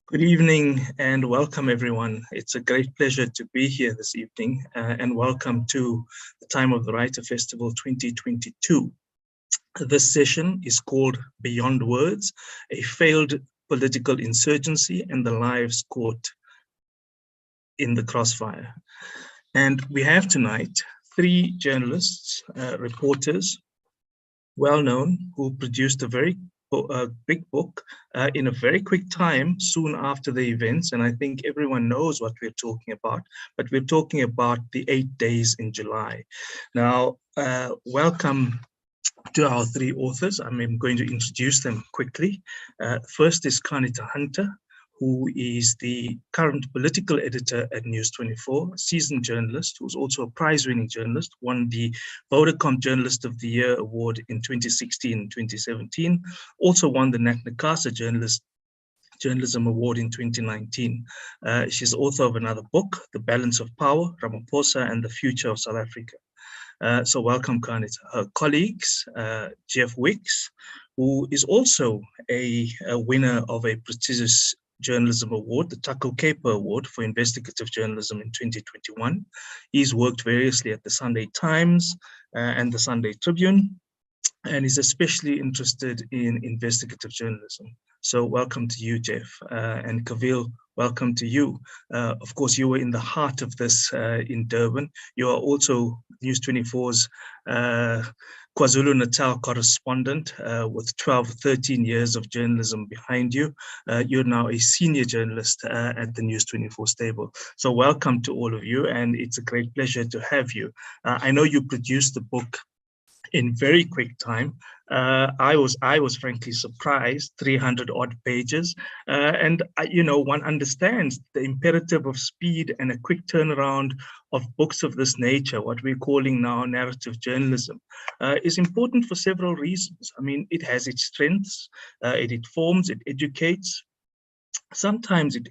Good evening and welcome everyone. It's a great pleasure to be here this evening and welcome to the Time of the Writer Festival 2022. This session is called Beyond Words, a failed political insurgency and the lives caught in the crossfire. And we have tonight three journalists, reporters, well-known, who produced a big book in a very quick time soon after the events, and I think everyone knows what we're talking about, but we're talking about the 8 days in July. Now, welcome to our three authors. I'm going to introduce them quickly. First is Qaanitah Hunter, who is the current political editor at News 24, a seasoned journalist who's also a prize-winning journalist, won the Vodacom Journalist of the Year Award in 2016 and 2017, also won the Naknakasa Journalism Award in 2019. She's author of another book, The Balance of Power, Ramaphosa and the Future of South Africa. So welcome, Qaanitah. Her colleagues, Jeff Wicks, who is also a winner of a prestigious journalism award, the Taco Caper Award for Investigative Journalism in 2021. He's worked variously at the Sunday Times and the Sunday Tribune, and is especially interested in investigative journalism. So welcome to you, Jeff. And Kaveel, welcome to you. Of course, you were in the heart of this in Durban. You are also News 24's KwaZulu-Natal correspondent with 12, 13 years of journalism behind you. You're now a senior journalist at the News 24 stable. So welcome to all of you, and it's a great pleasure to have you. I know you produced the book in very quick time. I was frankly surprised, 300 odd pages. And one understands the imperative of speed and a quick turnaround of books of this nature, what we're calling now narrative journalism, is important for several reasons. I mean, it has its strengths, it informs, it educates. Sometimes it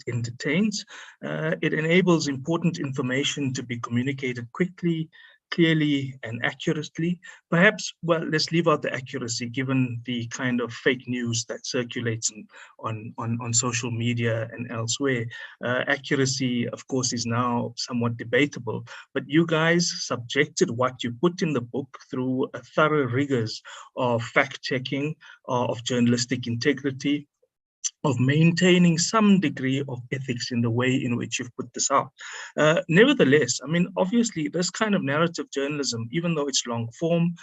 entertains, it enables important information to be communicated quickly, clearly and accurately. Perhaps, well, let's leave out the accuracy given the kind of fake news that circulates on social media and elsewhere. Accuracy, of course, is now somewhat debatable, but you guys subjected what you put in the book through a thorough rigors of fact-checking, of journalistic integrity, of maintaining some degree of ethics in the way in which you've put this out. Nevertheless, I mean, obviously, this kind of narrative journalism, even though it's long form,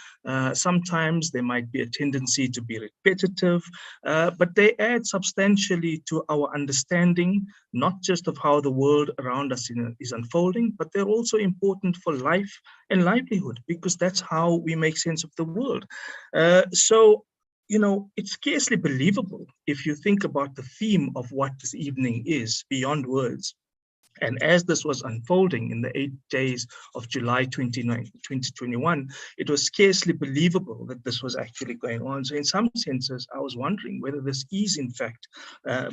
sometimes there might be a tendency to be repetitive, but they add substantially to our understanding, not just of how the world around us is unfolding, but they're also important for life and livelihood, because that's how we make sense of the world. It's scarcely believable if you think about the theme of what this evening is, Beyond Words. And as this was unfolding in the 8 days of July 2021, it was scarcely believable that this was actually going on. So in some senses, I was wondering whether this is in fact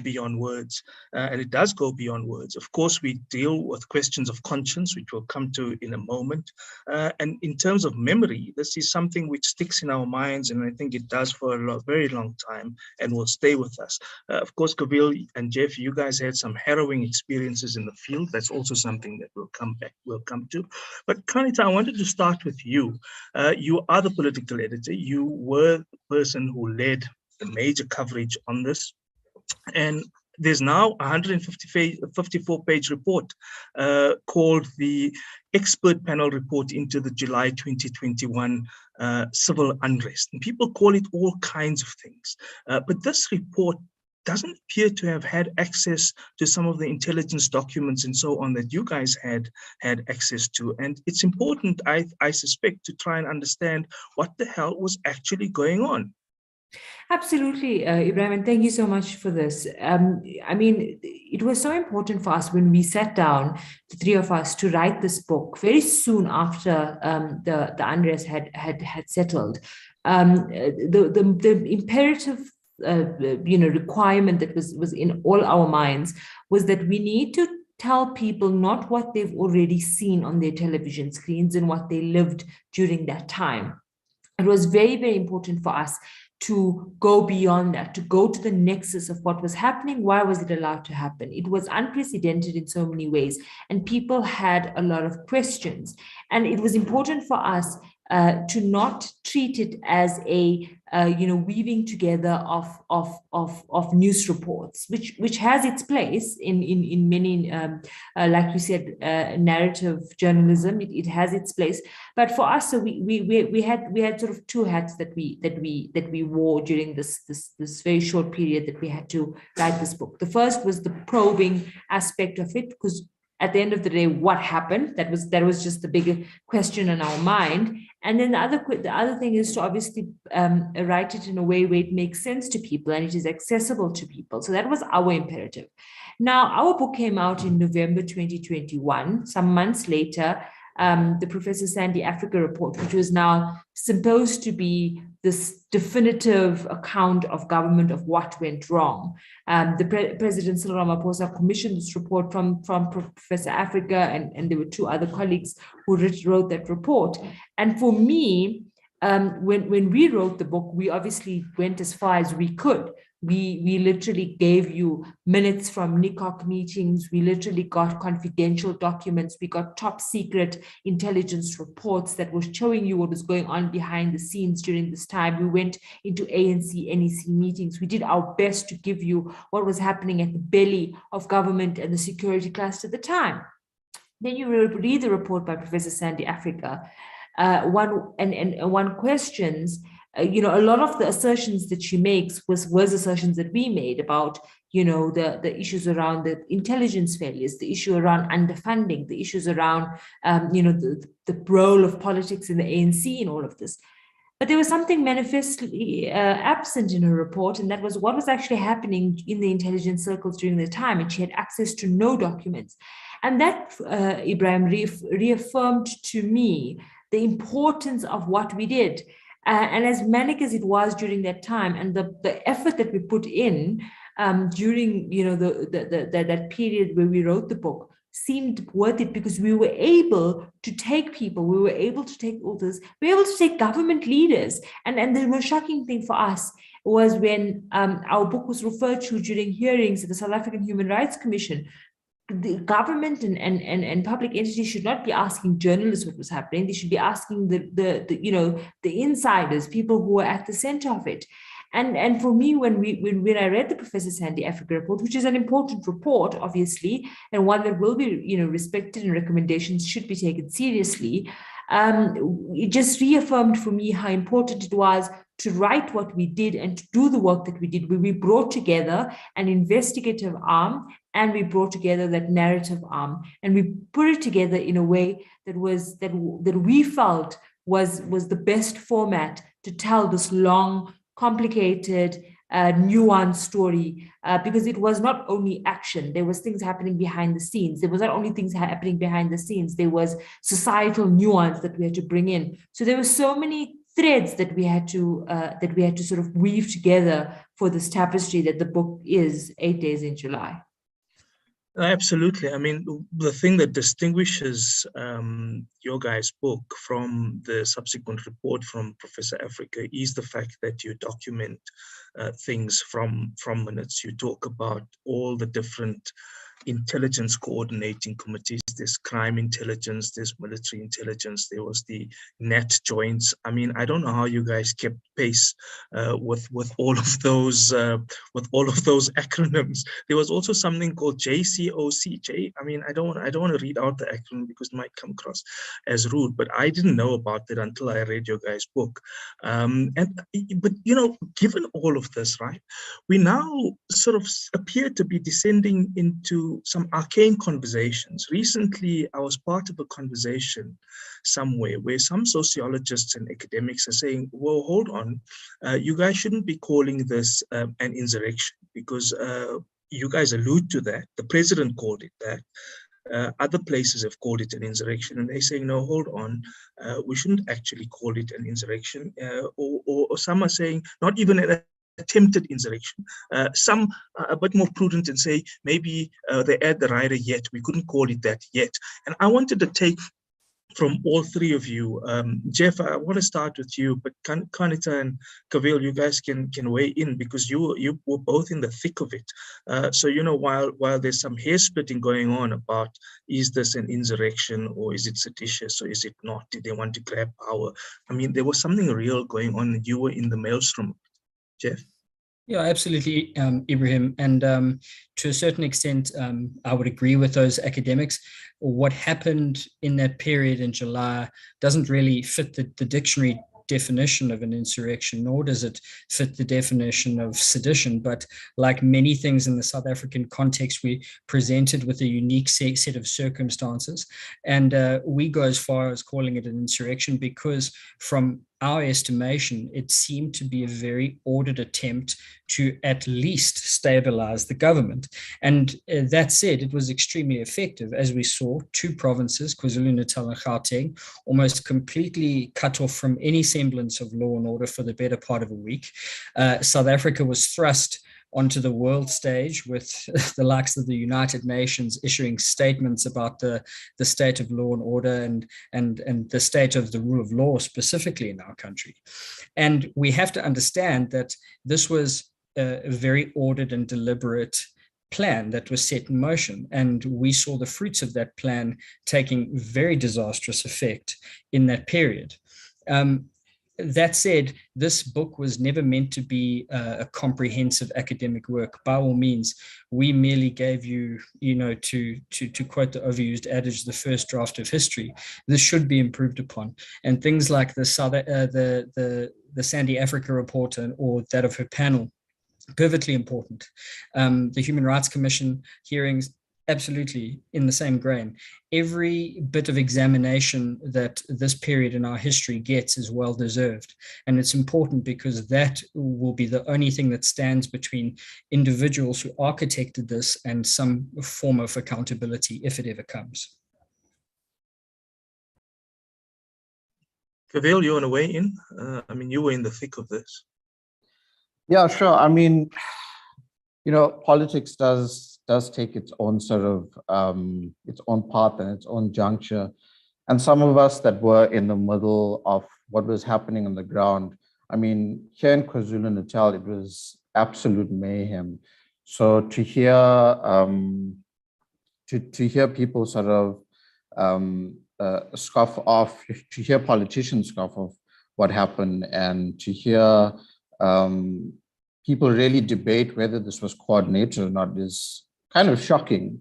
beyond words, and it does go beyond words. Of course, we deal with questions of conscience, which we'll come to in a moment. And in terms of memory, this is something which sticks in our minds, and I think it does for a very long time and will stay with us. Of course, Kaveel and Jeff, you guys had some harrowing experiences in the field. That's also something that we'll come to. But Qaanitah, I wanted to start with you. You are the political editor. You were the person who led the major coverage on this. And there's now a 154-page report called the Expert Panel Report into the July 2021 Civil Unrest. And people call it all kinds of things. But this report doesn't appear to have had access to some of the intelligence documents and so on that you guys had access to. And it's important, I suspect, to try and understand what the hell was actually going on. Absolutely, Ebrahim, and thank you so much for this. I mean, it was so important for us when we sat down, the three of us, to write this book very soon after the unrest had settled. The imperative requirement that was in all our minds was that we need to tell people not what they've already seen on their television screens and what they lived during that time. It was very, very important for us to go beyond that, to go to the nexus of what was happening. Why was it allowed to happen? It was unprecedented in so many ways, and people had a lot of questions. And it was important for us to not treat it as a weaving together of news reports, which has its place in many, like you said, narrative journalism. It has its place, but for us, so we had sort of two hats that we wore during this very short period that we had to write this book. The first was the probing aspect of it, because at the end of the day, what happened? That was just the bigger question in our mind. And then the other thing is to obviously write it in a way where it makes sense to people and it is accessible to people. So that was our imperative. Now, our book came out in November 2021. Some months later, the Professor Sandy Africa report, which was now supposed to be this definitive account of government of what went wrong. The President Cyril Ramaphosa commissioned this report from Professor Africa, and there were two other colleagues who wrote that report. And for me, when we wrote the book, we obviously went as far as we could. We literally gave you minutes from NICOC meetings. We literally got confidential documents. We got top secret intelligence reports that were showing you what was going on behind the scenes during this time. We went into ANC, NEC meetings. We did our best to give you what was happening at the belly of government and the security cluster at the time. Then you read the report by Professor Sandy Africa. One questions, a lot of the assertions that she makes was assertions that we made about, the issues around the intelligence failures, the issue around underfunding, the issues around, the role of politics in the ANC and all of this. But there was something manifestly absent in her report, and that was what was actually happening in the intelligence circles during the time, and she had access to no documents. And that, Ebrahim, reaffirmed to me the importance of what we did. And as manic as it was during that time, and the effort that we put in during that period where we wrote the book seemed worth it, because we were able to take people, we were able to take authors, we were able to take government leaders. And the most shocking thing for us was when our book was referred to during hearings at the South African Human Rights Commission. The government and public entities should not be asking journalists what was happening. They should be asking the insiders, people who were at the center of it. And for me, when I read the Professor Sandy Africa report, which is an important report, obviously, and one that will be respected and recommendations should be taken seriously, it just reaffirmed for me how important it was to write what we did and to do the work that we did, where we brought together an investigative arm and we brought together that narrative arm, and we put it together in a way that we felt was the best format to tell this long, complicated, nuanced story, because it was not only action. There was things happening behind the scenes. There was not only things happening behind the scenes. There was societal nuance that we had to bring in. So there were so many threads that we had to sort of weave together for this tapestry that the book is 8 days in July. Absolutely. I mean, the thing that distinguishes your guys' book from the subsequent report from Professor Africa is the fact that you document things from minutes. You talk about all the different intelligence coordinating committees. There's crime intelligence, there's military intelligence, there was the NAT joints. I mean, I don't know how you guys kept pace with all of those acronyms. There was also something called JCOC. I mean, I don't want to read out the acronym because it might come across as rude, but I didn't know about it until I read your guys' book. But given all of this, right, we now sort of appear to be descending into some arcane conversations. Recently, I was part of a conversation somewhere where some sociologists and academics are saying, well, hold on, you guys shouldn't be calling this an insurrection, because you guys allude to that. The president called it that. Other places have called it an insurrection, and they're saying, no, hold on, we shouldn't actually call it an insurrection. Or some are saying not even an attempted insurrection. Some are a bit more prudent and say maybe they add the rider yet. We couldn't call it that yet. And I wanted to take from all three of you. Jeff, I want to start with you, but Qaanitah and Kaveel, you guys can weigh in, because you were both in the thick of it. So, you know, while there's some hair splitting going on about, is this an insurrection or is it seditious or is it not? Did they want to grab power? I mean, there was something real going on, and you were in the maelstrom. Jeff? Yeah, absolutely, Ebrahim. And to a certain extent, I would agree with those academics. What happened in that period in July doesn't really fit the dictionary definition of an insurrection, nor does it fit the definition of sedition. But like many things in the South African context, we presented with a unique set of circumstances. And we go as far as calling it an insurrection because from our estimation, it seemed to be a very ordered attempt to at least stabilize the government. And that said, it was extremely effective. As we saw, two provinces, KwaZulu-Natal and Gauteng, almost completely cut off from any semblance of law and order for the better part of a week. South Africa was thrust onto the world stage with the likes of the United Nations issuing statements about the state of law and order and the state of the rule of law specifically in our country. And we have to understand that this was a very ordered and deliberate plan that was set in motion. And we saw the fruits of that plan taking very disastrous effect in that period. That said, this book was never meant to be a comprehensive academic work. By all means, we merely gave you, to quote the overused adage, the first draft of history. This should be improved upon. And things like the Sandy Africa report or that of her panel, pivotally important. The Human Rights Commission hearings, absolutely in the same grain. Every bit of examination that this period in our history gets is well deserved. And it's important because that will be the only thing that stands between individuals who architected this and some form of accountability, if it ever comes. Kaveel, you want to weigh in? I mean, you were in the thick of this. Yeah, sure. I mean, politics does take its own sort of its own path and its own juncture. And some of us that were in the middle of what was happening on the ground, I mean, here in KwaZulu-Natal, it was absolute mayhem. So to hear people sort of scoff off, to hear politicians scoff off what happened, and to hear people really debate whether this was coordinated or not is kind of shocking,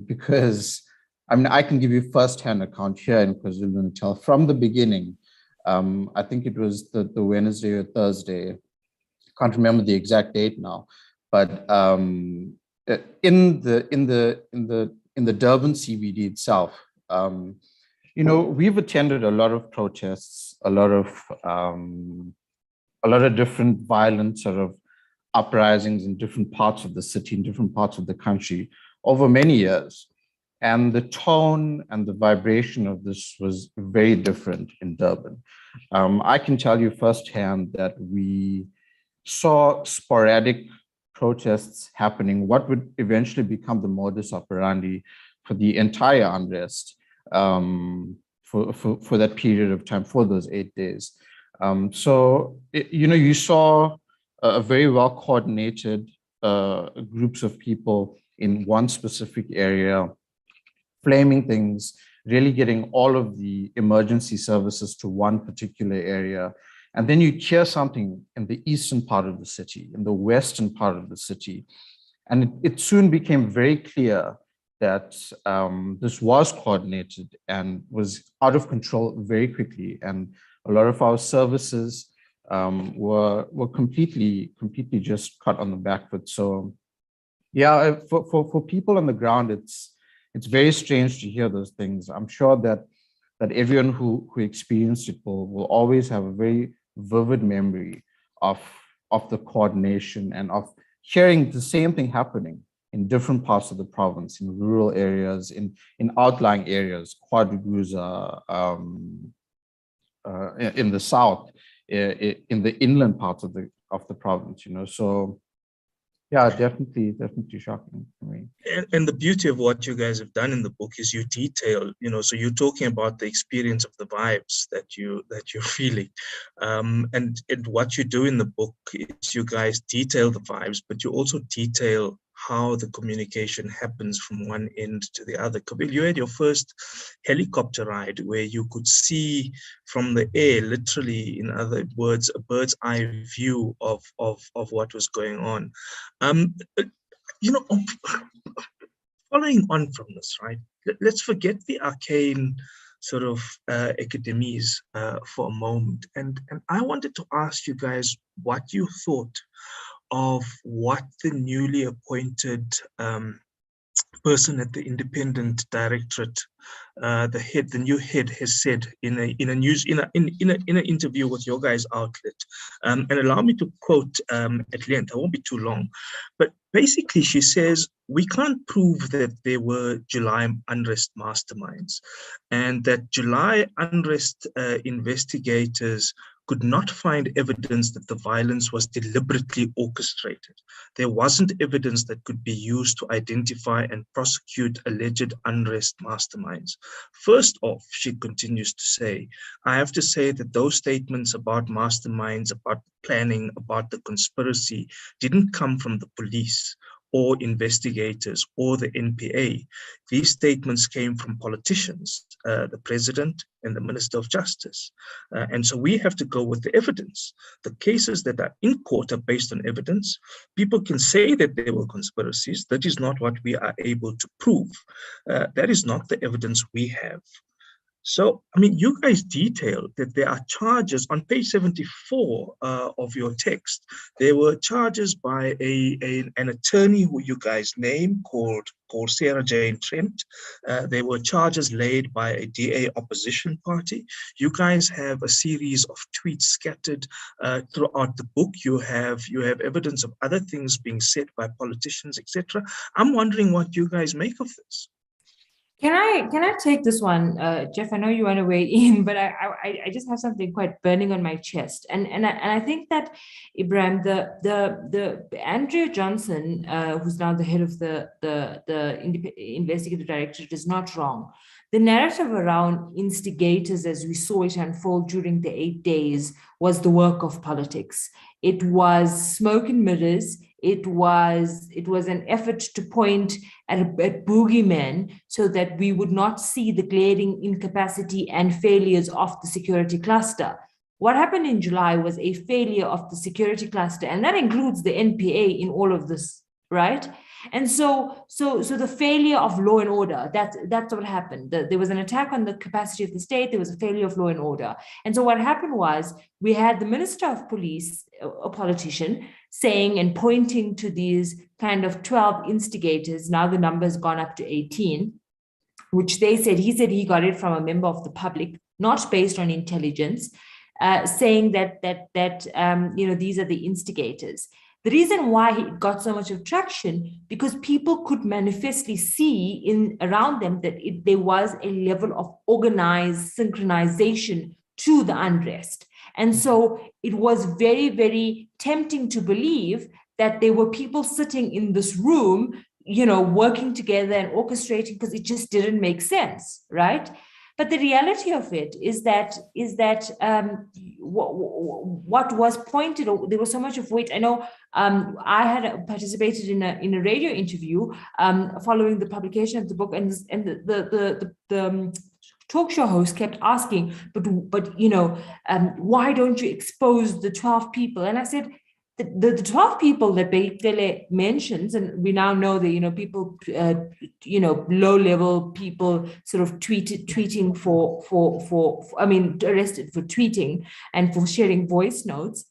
because I mean, I can give you first-hand account here in KwaZulu-Natal from the beginning. I think it was the Wednesday or Thursday. I can't remember the exact date now, but in the Durban CBD itself, we've attended a lot of protests, a lot of different violent sort of uprisings in different parts of the city, in different parts of the country over many years. And the tone and the vibration of this was very different in Durban. I can tell you firsthand that we saw sporadic protests happening, what would eventually become the modus operandi for the entire unrest for that period of time, for those 8 days. You saw a very well coordinated groups of people in one specific area, flaming things, really getting all of the emergency services to one particular area. And then you hear something in the eastern part of the city, in the western part of the city. And it soon became very clear that this was coordinated and was out of control very quickly. And a lot of our services were completely just cut on the back foot. So yeah, for people on the ground, it's very strange to hear those things. I'm sure that everyone who experienced it will always have a very vivid memory of the coordination and of hearing the same thing happening in different parts of the province, in rural areas, in outlying areas, KwaZulu, in the south, in the inland parts of the province, So Yeah, definitely shocking for me. And the beauty of what you guys have done in the book is you detail, so you're talking about the experience of the vibes that you're feeling, and what you do in the book is you guys detail the vibes, but you also detail how the communication happens from one end to the other. Kaveel, you had your first helicopter ride where you could see from the air, literally, in other words, a bird's eye view of what was going on. Following on from this, right? Let's forget the arcane sort of academies for a moment, and I wanted to ask you guys what you thought of what the newly appointed person at the independent directorate, the new head, has said in an interview with your guys' outlet, and allow me to quote at length. I won't be too long, but basically she says we can't prove that there were July unrest masterminds, and that July unrest investigators could not find evidence that the violence was deliberately orchestrated. There wasn't evidence that could be used to identify and prosecute alleged unrest masterminds. First off, she continues to say, I have to say that those statements about masterminds, about planning, about the conspiracy didn't come from the police or investigators or the NPA. These statements came from politicians, the president and the Minister of Justice. And so we have to go with the evidence. The cases that are in court are based on evidence. People can say that there were conspiracies. That is not what we are able to prove. That is not the evidence we have. So, I mean, you guys detail that there are charges on page 74 of your text. There were charges by an attorney who you guys named called Sarah Jane Trent. There were charges laid by a DA opposition party. You guys have a series of tweets scattered throughout the book. You have evidence of other things being said by politicians, etc. I'm wondering what you guys make of this. Can I take this one, Jeff? I know you want to weigh in, but I just have something quite burning on my chest, and I think that Ebrahim, the Andrea Johnson, who's now the head of the investigative directorate, is not wrong. The narrative around instigators, as we saw it unfold during the 8 days, was the work of politics. It was smoke and mirrors. It was an effort to point at boogeymen so that we would not see the glaring incapacity and failures of the security cluster. What happened in July was a failure of the security cluster, and that includes the NPA in all of this, right? And so the failure of law and order, that's what happened. There was an attack on the capacity of the state. There was a failure of law and order. And so what happened was we had the Minister of Police, a politician, saying and pointing to these kind of 12 instigators. Now the number's gone up to 18, which he said he got it from a member of the public, not based on intelligence, saying that these are the instigators. The reason why he got so much of traction, because people could manifestly see around them that there was a level of organized synchronization to the unrest. And so it was very, very tempting to believe that there were people sitting in this room, working together and orchestrating, because it just didn't make sense, right? But the reality of it is that what was pointed, there was so much of weight. I know I had participated in a radio interview following the publication of the book, and the talk show host kept asking, but why don't you expose the 12 people? And I said, the 12 people that Bekele mentions, and we now know that, people, low-level people sort of tweeting arrested for tweeting and for sharing voice notes.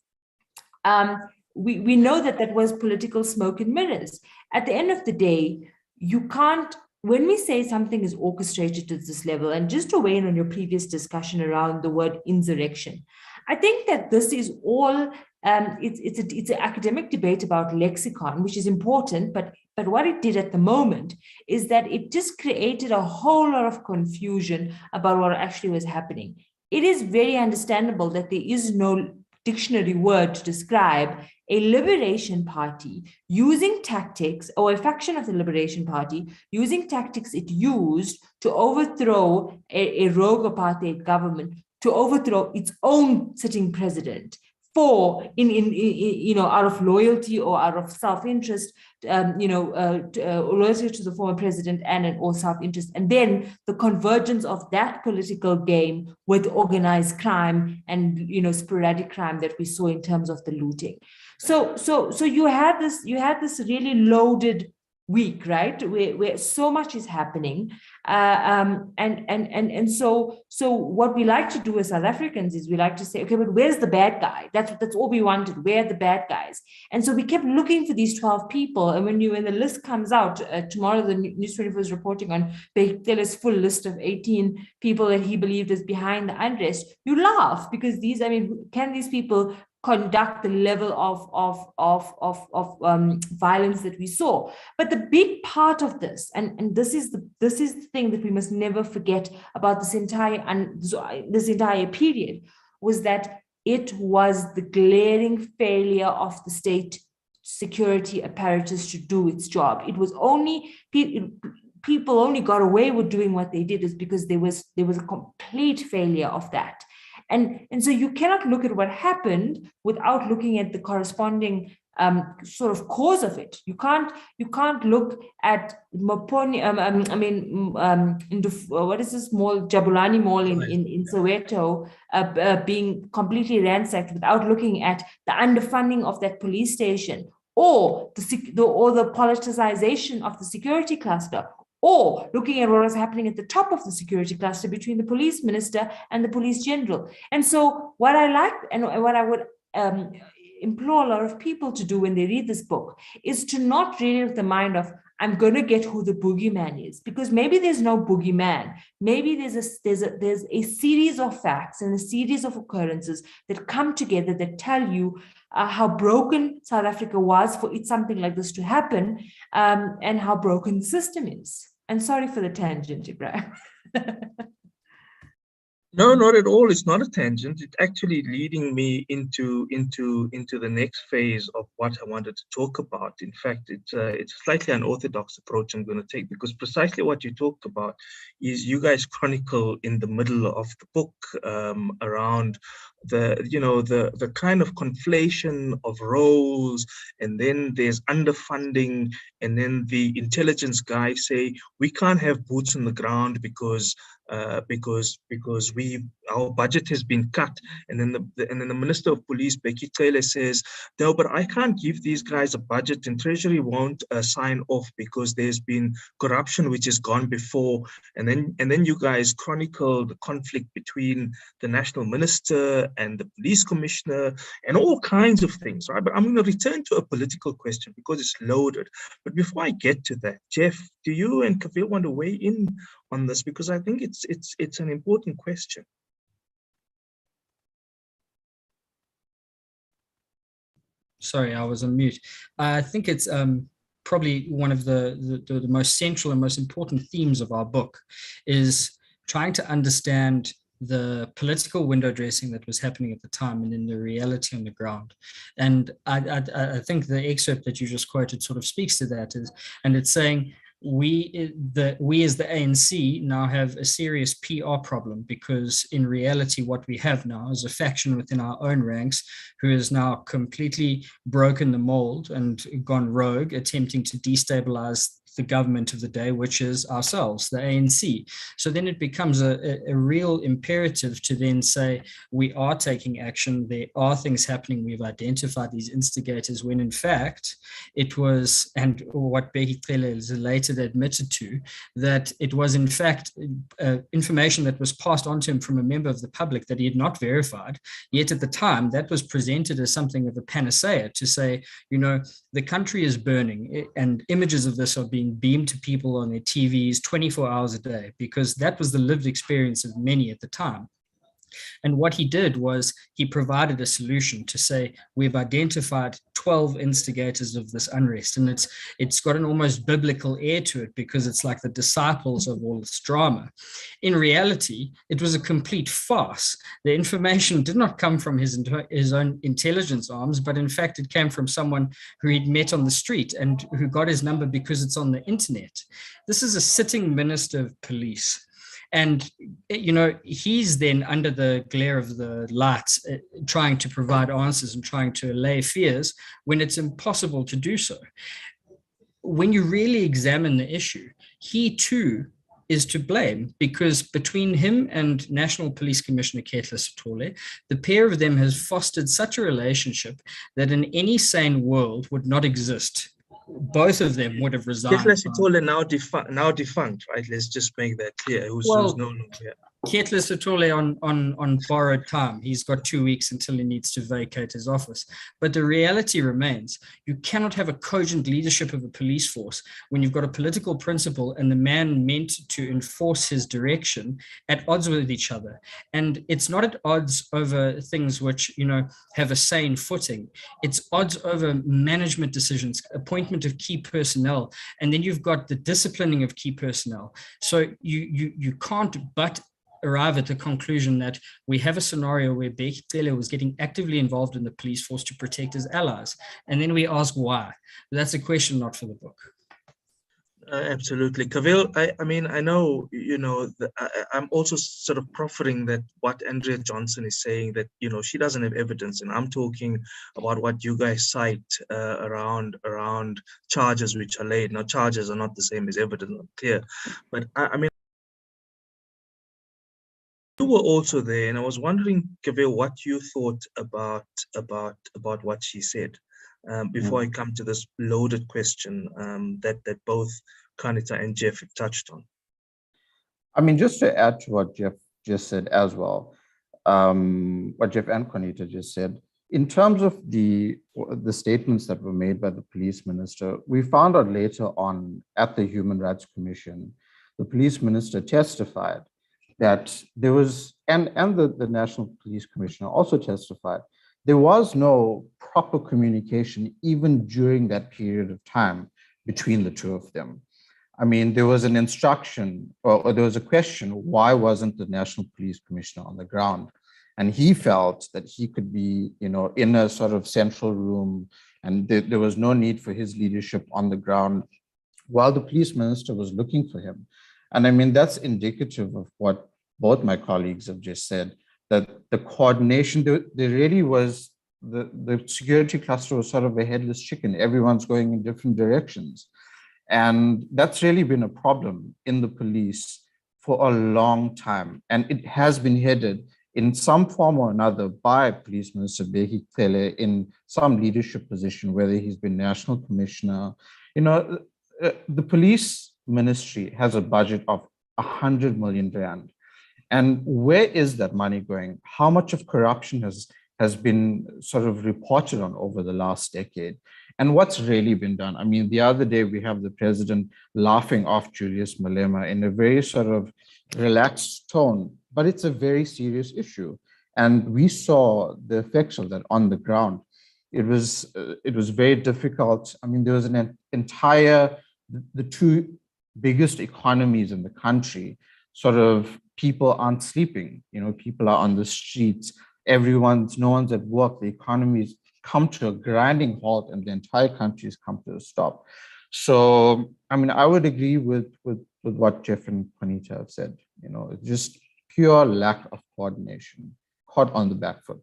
We know that was political smoke and mirrors. At the end of the day, you can't, when we say something is orchestrated to this level, and just to weigh in on your previous discussion around the word insurrection, I think that this is all, it's an academic debate about lexicon, which is important, but what it did at the moment is that it just created a whole lot of confusion about what actually was happening. It is very understandable that there is no dictionary word to describe a liberation party using tactics, or a faction of the liberation party using tactics it used to overthrow a rogue apartheid government, to overthrow its own sitting president, out of loyalty or out of self-interest, loyalty to the former president or self-interest, and then the convergence of that political game with organized crime and sporadic crime that we saw in terms of the looting. So you had this really loaded week, right, where so much is happening, so what we like to do as South Africans is we like to say, okay, but where's the bad guy? That's all we wanted. Where are the bad guys? And so we kept looking for these 12 people. And when the list comes out tomorrow, the News 24 is reporting on Bekele's full list of 18 people that he believed is behind the unrest. You laugh, because can these people conduct the level of violence that we saw? But the big part of this, and this is the thing that we must never forget about this entire period, was that it was the glaring failure of the state security apparatus to do its job. It was only people only got away with doing what they did is because there was a complete failure of that. And so you cannot look at what happened without looking at the corresponding sort of cause of it. You can't look at Moponi, what is this mall, Jabulani Mall in Soweto being completely ransacked without looking at the underfunding of that police station, or the politicization of the security cluster, or looking at what was happening at the top of the security cluster between the police minister and the police general. And so what I like, and what I would implore a lot of people to do when they read this book, is to not read it with the mind of, I'm going to get who the boogeyman is, because maybe there's no boogeyman. Maybe there's a series of facts and a series of occurrences that come together that tell you how broken South Africa was for something like this to happen, and how broken the system is. And sorry for the tangent, Ebrahim. No, not at all. It's not a tangent. It's actually leading me into the next phase of what I wanted to talk about. In fact, it's a slightly unorthodox approach I'm going to take, because precisely what you talked about is you guys chronicle in the middle of the book around the kind of conflation of roles, and then there's underfunding, and then the intelligence guys say we can't have boots on the ground because our budget has been cut, and then the Minister of Police Bekele says, no, but I can't give these guys a budget, and Treasury won't sign off because there's been corruption which has gone before, and then you guys chronicle the conflict between the National Minister and the Police Commissioner and all kinds of things, right? But I'm going to return to a political question because it's loaded. But before I get to that, Jeff, do you and Kaveel want to weigh in on this, because I think it's an important question. Sorry, I was on mute. I think it's probably one of the most central and most important themes of our book is trying to understand the political window dressing that was happening at the time and in the reality on the ground. And I think the excerpt that you just quoted sort of speaks to that, and it's saying, we as the ANC now have a serious PR problem, because in reality what we have now is a faction within our own ranks who has now completely broken the mold and gone rogue, attempting to destabilize the government of the day, which is ourselves, the ANC. So then it becomes a real imperative to then say, we are taking action, there are things happening, we've identified these instigators, when in fact it was, and what Bekele has later admitted to, that it was in fact information that was passed on to him from a member of the public that he had not verified, yet at the time that was presented as something of a panacea to say, the country is burning, and images of this are being beamed to people on their TVs 24 hours a day, because that was the lived experience of many at the time. And what he did was he provided a solution to say, we've identified 12 instigators of this unrest. And it's got an almost biblical air to it, because it's like the disciples of all this drama. In reality, it was a complete farce. The information did not come from his own intelligence arms, but in fact, it came from someone who he'd met on the street and who got his number because it's on the internet. This is a sitting minister of police. And, you know, he's then under the glare of the lights trying to provide answers and trying to allay fears when it's impossible to do so. When you really examine the issue, he too is to blame, because between him and National Police Commissioner Qaanitah Hunter, the pair of them has fostered such a relationship that in any sane world would not exist. Both of them would have resigned. Qaanitah Hunter now defunct, right? Let's just make that clear. Who's no longer here. Qaanitah Hunter on borrowed time. He's got 2 weeks until he needs to vacate his office. But the reality remains, you cannot have a cogent leadership of a police force when you've got a political principle and the man meant to enforce his direction at odds with each other. And it's not at odds over things which, you know, have a sane footing. It's odds over management decisions, appointment of key personnel, and then you've got the disciplining of key personnel. So you can't but arrive at the conclusion that we have a scenario where Bheki Cele was getting actively involved in the police force to protect his allies. And then we ask why. But that's a question not for the book. Absolutely. Kaveel, I mean, I know, you know, I'm also sort of proffering that what Andrea Johnson is saying, that, you know, she doesn't have evidence. And I'm talking about what you guys cite around charges which are laid. Now, charges are not the same as evidence, I'm clear. But I mean, you were also there, and I was wondering, Kaveel, what you thought about what she said. Before I come to this loaded question that both Qaanitah and Jeff have touched on. I mean, just to add to what Jeff just said as well, what Jeff and Qaanitah just said, in terms of the statements that were made by the police minister, we found out later on at the Human Rights Commission, the police minister testified that there was, and the National Police Commissioner also testified, there was no proper communication even during that period of time between the two of them. I mean, there was an instruction, or there was a question, why wasn't the National Police Commissioner on the ground? And he felt that he could be, you know, in a sort of central room, and there was no need for his leadership on the ground while the police minister was looking for him. And I mean, that's indicative of what both my colleagues have just said, that the coordination, there really was, the security cluster was sort of a headless chicken. Everyone's going in different directions. And that's really been a problem in the police for a long time. And it has been headed in some form or another by Police Minister Bheki Cele in some leadership position, whether he's been National Commissioner. You know, the police ministry has a budget of 100 million rand. And where is that money going? How much of corruption has been sort of reported on over the last decade? And what's really been done? I mean, the other day we have the president laughing off Julius Malema in a very sort of relaxed tone, but it's a very serious issue. And we saw the effects of that on the ground. It was very difficult. I mean, there was an entire, the two biggest economies in the country, sort of people aren't sleeping, you know, people are on the streets, no one's at work, the economy's come to a grinding halt and the entire country's come to a stop. So, I mean, I would agree with what Jeff and Qaanitah have said, you know, it's just pure lack of coordination, caught on the back foot.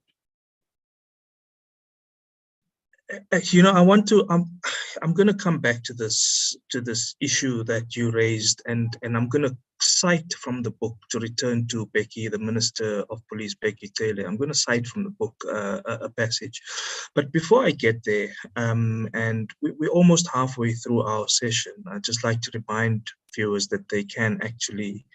You know, I want to, I'm going to come back to this issue that you raised, and I'm going to cite from the book, to return to Bheki, the Minister of Police, Bheki Cele. I'm going to cite from the book a passage. But before I get there, and we're almost halfway through our session, I'd just like to remind viewers that they can actually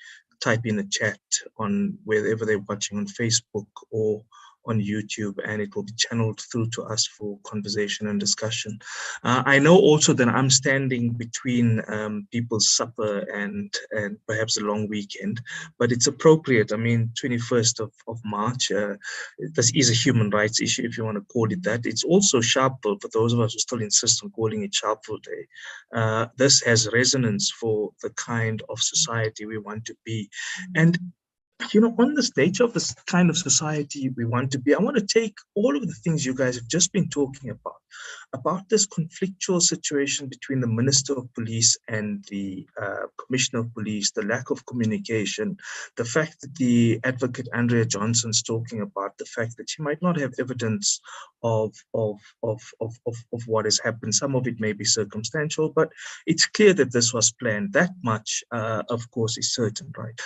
type in the chat on wherever they're watching, on Facebook or on YouTube, and it will be channeled through to us for conversation and discussion. I know also that I'm standing between people's supper and perhaps a long weekend, but it's appropriate. I mean, 21st of March, this is a human rights issue, if you want to call it that. It's also Sharpeville, for those of us who still insist on calling it Sharpeville Day. This has resonance for the kind of society we want to be. And on the stage of this kind of society we want to be, I want to take all of the things you guys have just been talking about this conflictual situation between the Minister of Police and the Commissioner of Police, the lack of communication, the fact that the advocate Andrea Johnson's talking about the fact that she might not have evidence of what has happened. Some of it may be circumstantial, but it's clear that this was planned. That much, of course, is certain, right?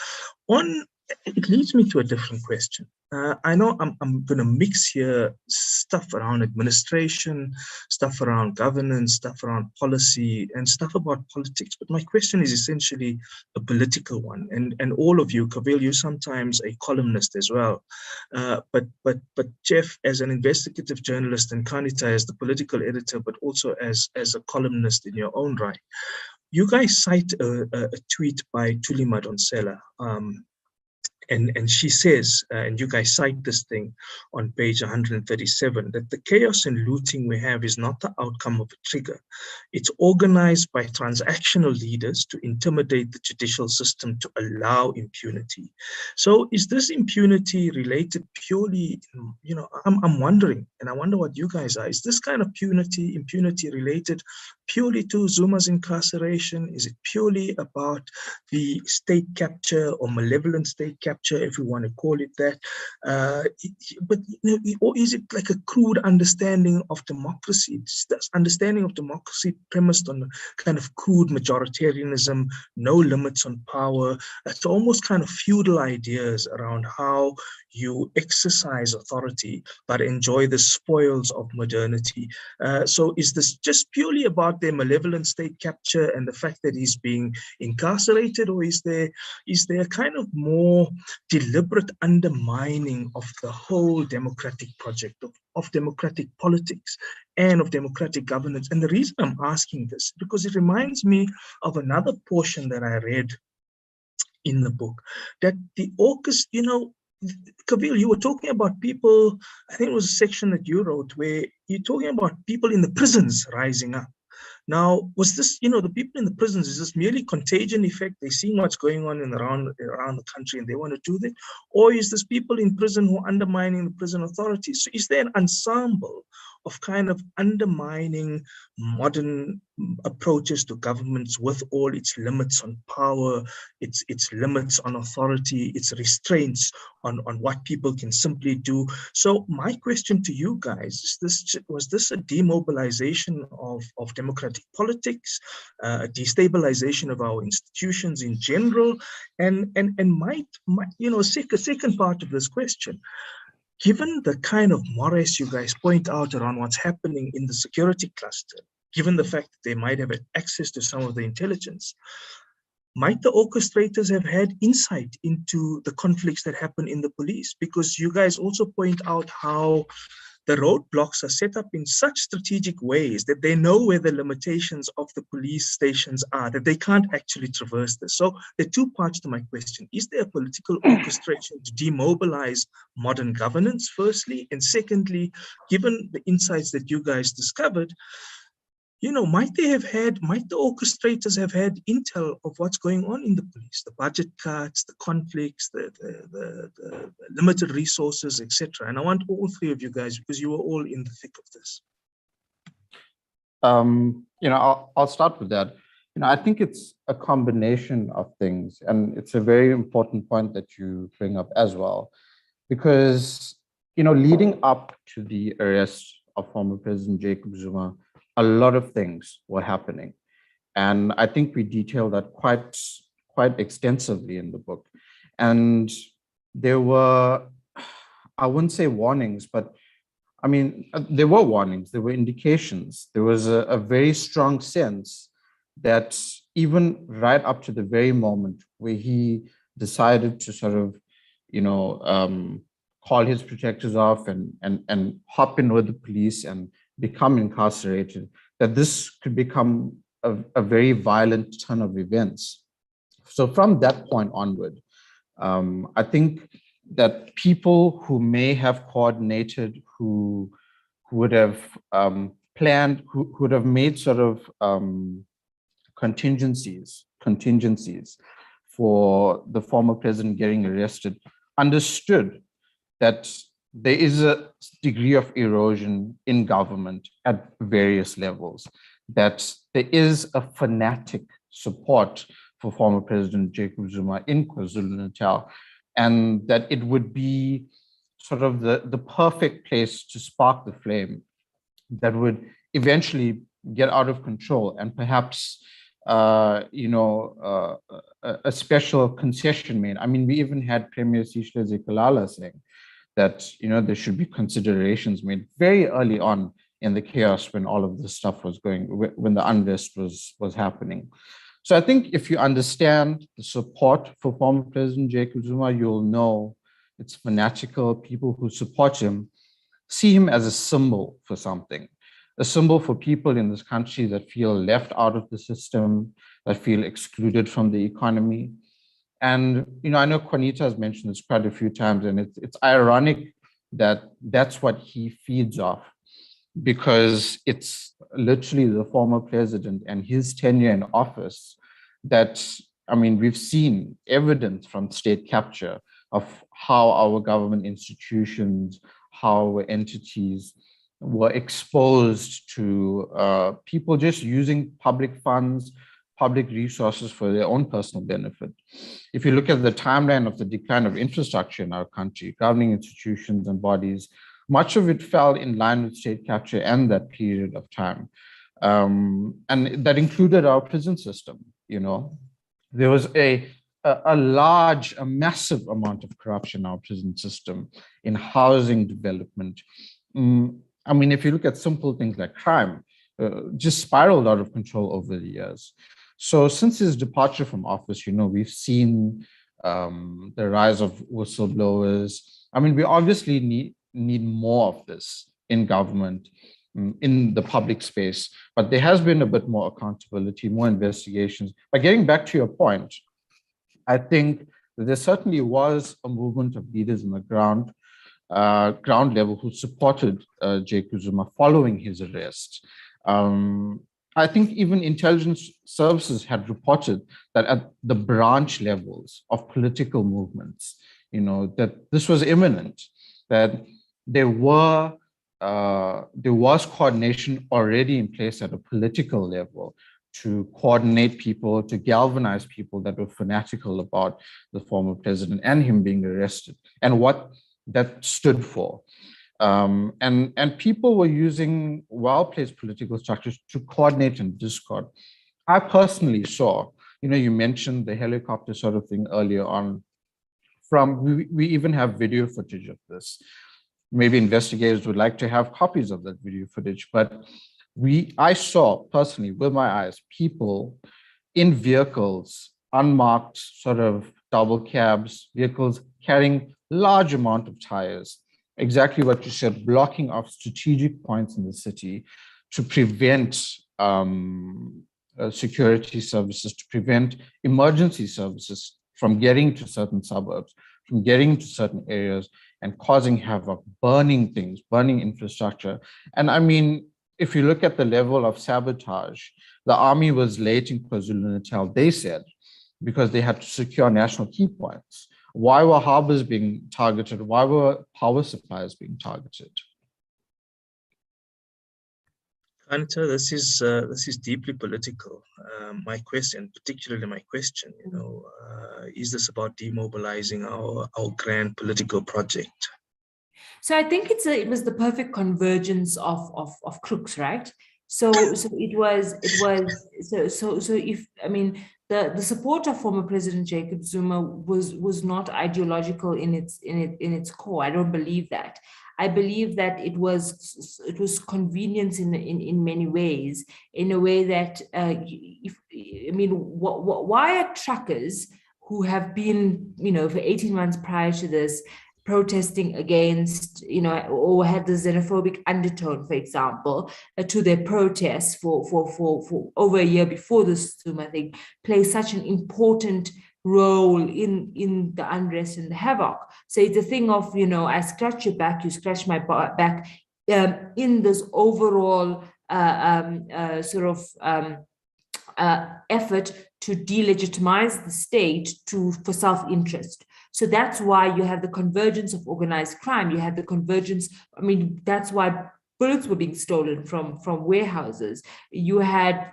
It leads me to a different question. I know I'm going to mix here stuff around administration, stuff around governance, stuff around policy, and stuff about politics. But my question is essentially a political one. And all of you, Kaveel, you're sometimes a columnist as well. But Jeff, as an investigative journalist, and Qaanitah as the political editor, but also as a columnist in your own right, you guys cite a tweet by Thuli Madonsela. And she says, and you guys cite this thing on page 137, that the chaos and looting we have is not the outcome of a trigger. It's organized by transactional leaders to intimidate the judicial system to allow impunity. So is this impunity related purely, I'm wondering, and I wonder what you guys are, is this kind of impunity related purely to Zuma's incarceration? Is it purely about the state capture or malevolent state capture, if we want to call it that? Or is it like a crude understanding of democracy? It's this understanding of democracy premised on kind of crude majoritarianism, no limits on power. It's almost kind of feudal ideas around how you exercise authority but enjoy the spoils of modernity. So is this just purely about their malevolent state capture and the fact that he's being incarcerated, or is there a kind of more deliberate undermining of the whole democratic project of democratic politics and of democratic governance? And the reason I'm asking this, because it reminds me of another portion that I read in the book, that the AUKUS, Kaveel, you were talking about people, I think it was a section that you wrote where you're talking about people in the prisons rising up. Now, was this, the people in the prisons, is this merely contagion effect? They're seeing what's going on around the country and they want to do that? Or is this people in prison who are undermining the prison authorities? So is there an ensemble of kind of undermining modern approaches to governments with all its limits on power, its limits on authority, its restraints on what people can simply do? So my question to you guys is was this a demobilization of democratic politics, a destabilization of our institutions in general? And might a second part of this question, given the kind of mores you guys point out around what's happening in the security cluster, given the fact that they might have access to some of the intelligence, might the orchestrators have had insight into the conflicts that happen in the police? Because you guys also point out how the roadblocks are set up in such strategic ways that they know where the limitations of the police stations are, that they can't actually traverse this. So there are two parts to my question. Is there a political orchestration to demobilize modern governance, firstly? And secondly, given the insights that you guys discovered, might the orchestrators have had intel of what's going on in the police, the budget cuts, the conflicts, the limited resources, etc.? And I want all three of you guys, because you were all in the thick of this. I'll start with that. I think it's a combination of things, and it's a very important point that you bring up as well, because leading up to the arrest of former President Jacob Zuma, a lot of things were happening. And I think we detail that quite extensively in the book. And there were, I wouldn't say warnings, but I mean, there were warnings, there were indications. There was a very strong sense that even right up to the very moment where he decided to sort of, call his protectors off and hop in with the police and become incarcerated, that this could become a very violent turn of events. So from that point onward, I think that people who may have coordinated, who would have planned, who would have made sort of contingencies for the former president getting arrested, understood that there is a degree of erosion in government at various levels, that there is a fanatic support for former President Jacob Zuma in KwaZulu-Natal, and that it would be sort of the perfect place to spark the flame that would eventually get out of control, and perhaps a special concession made. I mean, we even had Premier Sihle Zikalala saying that there should be considerations made very early on in the chaos when all of this stuff was going, when the unrest was happening. So I think if you understand the support for former President Jacob Zuma, you'll know it's fanatical. People who support him see him as a symbol for something, a symbol for people in this country that feel left out of the system, that feel excluded from the economy. And, I know Qaanitah has mentioned this quite a few times, and it's ironic that that's what he feeds off, because it's literally the former president and his tenure in office that, we've seen evidence from state capture of how our government institutions, how our entities were exposed to people just using public funds, public resources for their own personal benefit. If you look at the timeline of the decline of infrastructure in our country, governing institutions and bodies, much of it fell in line with state capture and that period of time. And that included our prison system. There was a massive amount of corruption in our prison system, in housing development. If you look at simple things like crime, just spiraled out of control over the years. So since his departure from office, we've seen the rise of whistleblowers. We obviously need more of this in government, in the public space, but there has been a bit more accountability, more investigations. But getting back to your point, I think that there certainly was a movement of leaders in the ground level who supported Jacob Zuma following his arrest. I think even intelligence services had reported that at the branch levels of political movements, that this was imminent, that there was coordination already in place at a political level to coordinate people, to galvanize people that were fanatical about the former president and him being arrested and what that stood for. And people were using well-placed political structures to coordinate and discord. I personally saw, you mentioned the helicopter sort of thing earlier on. We even have video footage of this. Maybe investigators would like to have copies of that video footage, but I saw personally with my eyes people in vehicles, unmarked sort of double cabs, vehicles carrying large amount of tires, exactly what you said, blocking off strategic points in the city to prevent security services, to prevent emergency services from getting to certain suburbs, from getting to certain areas and causing havoc, burning things, burning infrastructure. And if you look at the level of sabotage, the army was late in KwaZulu-Natal, they said, because they had to secure national key points. Why were harbors being targeted? Why were power supplies being targeted? Qaanitah, this is deeply political. My question, is this about demobilizing our grand political project? So I think it was the perfect convergence of crooks, right? So the support of former President Jacob Zuma was not ideological in its core. I don't believe that. I believe that it was convenience in many ways, in a way that why are truckers who have been for 18 months prior to this protesting against, or had the xenophobic undertone, for example, to their protests for over a year before this Zuma thing, play such an important role in the unrest and the havoc. So it's a thing of, I scratch your back, you scratch my back, in this overall effort to delegitimize the state for self-interest. So that's why you have the convergence of organized crime. You have the convergence. That's why bullets were being stolen from warehouses. You had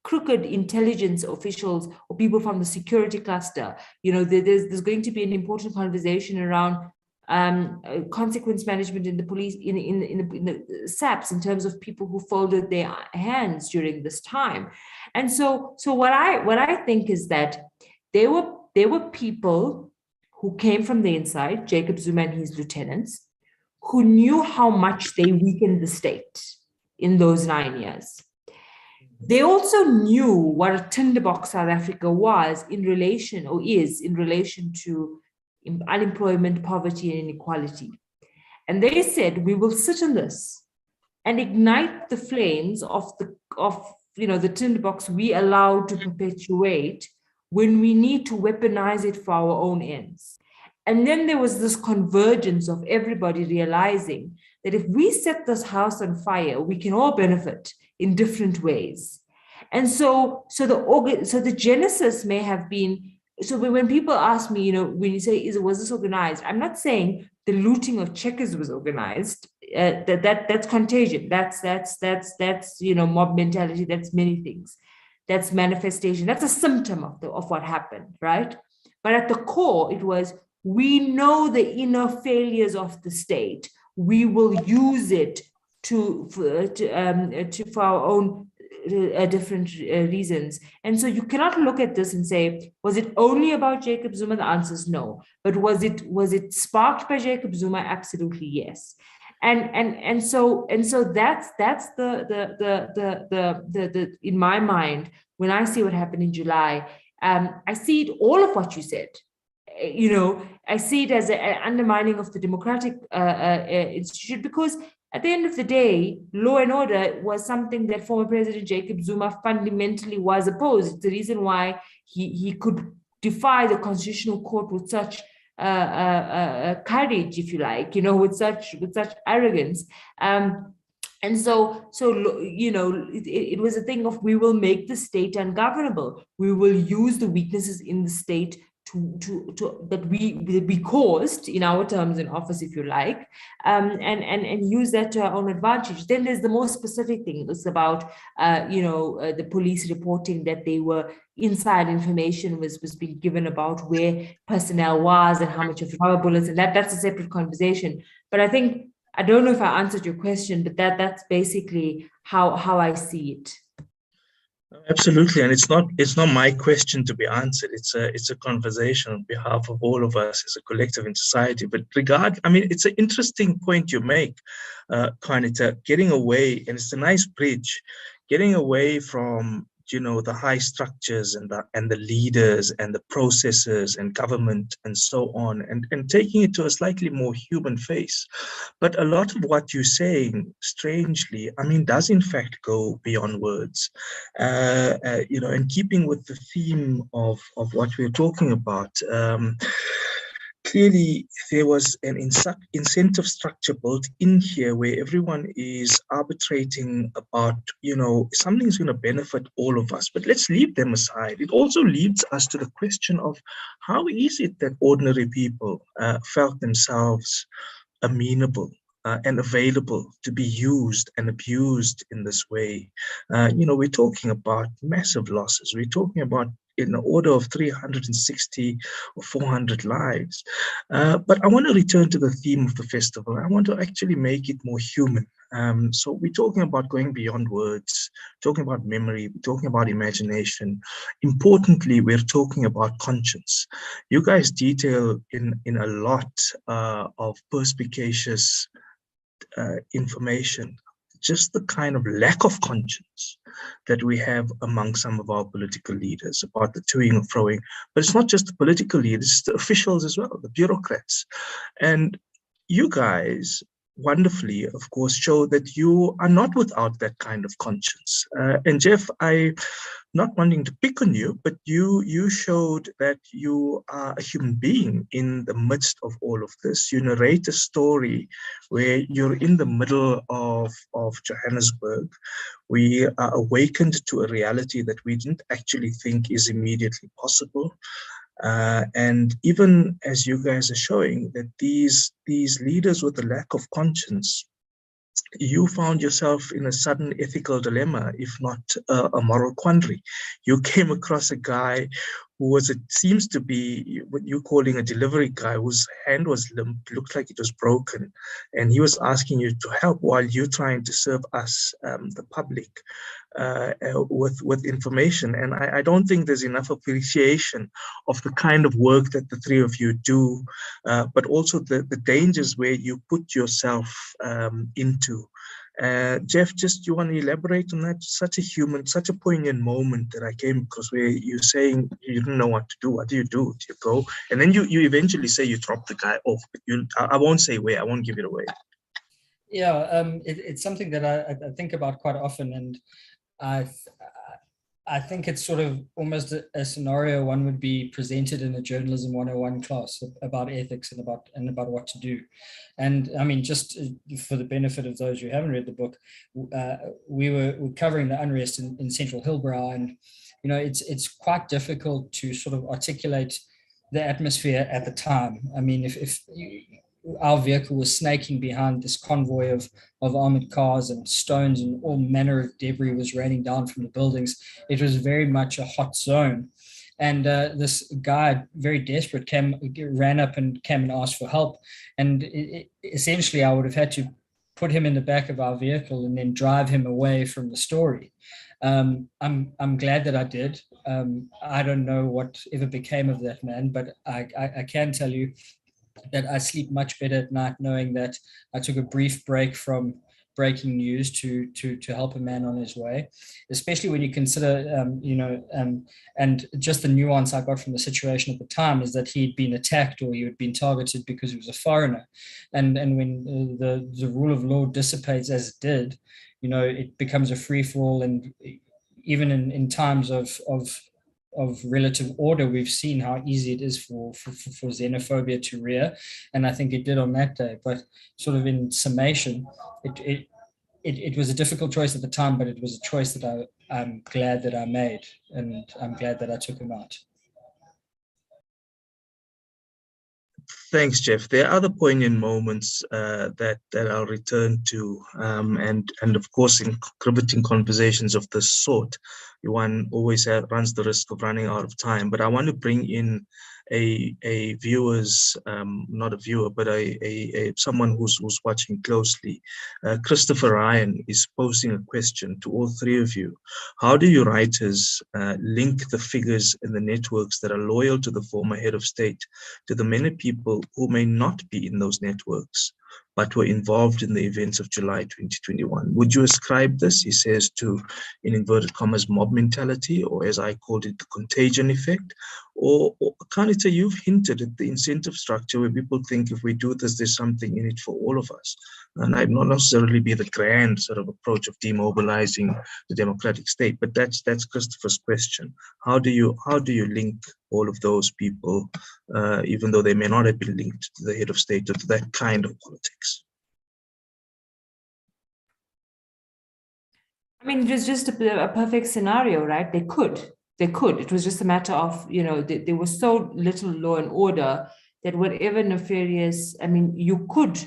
crooked intelligence officials or people from the security cluster. There's going to be an important conversation around consequence management in the police, in the SAPs, in terms of people who folded their hands during this time. And so what I think is that there were people who came from the inside, Jacob Zuma and his lieutenants, who knew how much they weakened the state in those 9 years. They also knew what a tinderbox South Africa was in relation to unemployment, poverty, and inequality. And they said, we will sit in this and ignite the flames of the tinderbox we allow to perpetuate when we need to weaponize it for our own ends. And then there was this convergence of everybody realizing that if we set this house on fire, we can all benefit in different ways. And so the genesis may have been, so when people ask me, when you say, was this organized? I'm not saying the looting of checkers was organized. That's contagion. That's mob mentality. That's many things. That's manifestation. That's a symptom of what happened, right? But at the core, it was, we know the inner failures of the state. We will use it for our own different reasons. And so you cannot look at this and say, was it only about Jacob Zuma? The answer is no. But was it sparked by Jacob Zuma? Absolutely yes. And so that's the in my mind, when I see what happened in July, I see it, all of what you said. I see it as an undermining of the democratic institution, because at the end of the day, law and order was something that former President Jacob Zuma fundamentally was opposed. It's the reason why he could defy the Constitutional Court with such courage, if you like, with such arrogance. And so it was a thing of, we will make the state ungovernable. We will use the weaknesses in the state that we caused, in our terms in office, if you like, and use that to our own advantage. Then there's the more specific thing. It's about the police reporting that they were inside information was being given about where personnel was and how much of rubber bullets, and that's a separate conversation. But I don't know if I answered your question, but that's basically how I see it. Absolutely, and it's not my question to be answered. It's a conversation on behalf of all of us as a collective in society. But it's an interesting point you make, Qaanitah, getting away, and it's a nice bridge, getting away from the high structures and the leaders and the processes and government and so on, and taking it to a slightly more human face. But a lot of what you're saying, strangely, does in fact go beyond words, and keeping with the theme of what we're talking about. Clearly, there was an incentive structure built in here where everyone is arbitrating about, something's going to benefit all of us, but let's leave them aside. It also leads us to the question of how is it that ordinary people felt themselves amenable and available to be used and abused in this way. We're talking about massive losses. We're talking about in the order of 360 or 400 lives. But I want to return to the theme of the festival. I want to actually make it more human. So we're talking about going beyond words, talking about memory, we're talking about imagination. Importantly, we're talking about conscience. You guys detail in a lot of perspicacious information just the kind of lack of conscience that we have among some of our political leaders about the toing and froing. But it's not just the political leaders, it's the officials as well, the bureaucrats. And you guys wonderfully, of course, show that you are not without that kind of conscience. And Jeff, I not wanting to pick on you, but you showed that you are a human being in the midst of all of this. You narrate a story where you're in the middle of Johannesburg. We are awakened to a reality that we didn't actually think is immediately possible. And even as you guys are showing that these leaders with a lack of conscience, you found yourself in a sudden ethical dilemma, if not a moral quandary. You came across a guy who was, it seems to be what you're calling a delivery guy, whose hand was limp, looked like it was broken. And he was asking you to help while you're trying to serve us, the public, with information. And I don't think there's enough appreciation of the kind of work that the three of you do, but also the dangers where you put yourself into. Jeff, just you want to elaborate on that? Such a poignant moment that I came across where you're saying you didn't know what to do. What do you do? Do you go? And then you eventually say you drop the guy off. But I won't say where. I won't give it away. Yeah, it's something that I think about quite often, and I think it's sort of almost a scenario one would be presented in a journalism 101 class about ethics and about what to do. And I mean, just for the benefit of those who haven't read the book, we were covering the unrest in Central Hillbrow, and you know, it's quite difficult to sort of articulate the atmosphere at the time. I mean, if our vehicle was snaking behind this convoy of armored cars, and stones and all manner of debris was raining down from the buildings. It was very much a hot zone. And this guy, very desperate, ran up and came and asked for help. And essentially, I would have had to put him in the back of our vehicle and then drive him away from the story. I'm glad that I did. I don't know what ever became of that man, but I can tell you that I sleep much better at night knowing that I took a brief break from breaking news to help a man on his way, especially when you consider, and just the nuance I got from the situation at the time is that he'd been attacked or he had been targeted because he was a foreigner. And when the rule of law dissipates as it did, you know, it becomes a free-for-all. And even in times of relative order, we've seen how easy it is for xenophobia to rear, and I think it did on that day. But sort of in summation, it was a difficult choice at the time, but it was a choice that I'm glad that I made, and I'm glad that I took him out. Thanks, Jeff. There are other poignant moments that I'll return to, and of course, in riveting conversations of this sort, one always runs the risk of running out of time. But I want to bring in a viewer's, not a viewer, but someone who's watching closely. Christopher Ryan is posing a question to all three of you. How do you writers link the figures in the networks that are loyal to the former head of state to the many people who may not be in those networks, but were involved in the events of July 2021? Would you ascribe this, he says, to, in inverted commas, mob mentality, or as I called it, the contagion effect? Or Qaanitah, you've hinted at the incentive structure where people think if we do this, there's something in it for all of us. And I'd not necessarily be the grand sort of approach of demobilizing the democratic state, but that's Christopher's question. How do you link all of those people, even though they may not have been linked to the head of state or to that kind of politics? I mean, it was just a perfect scenario, right? They could. It was just a matter of, you know, there was so little law and order that whatever nefarious, I mean, you could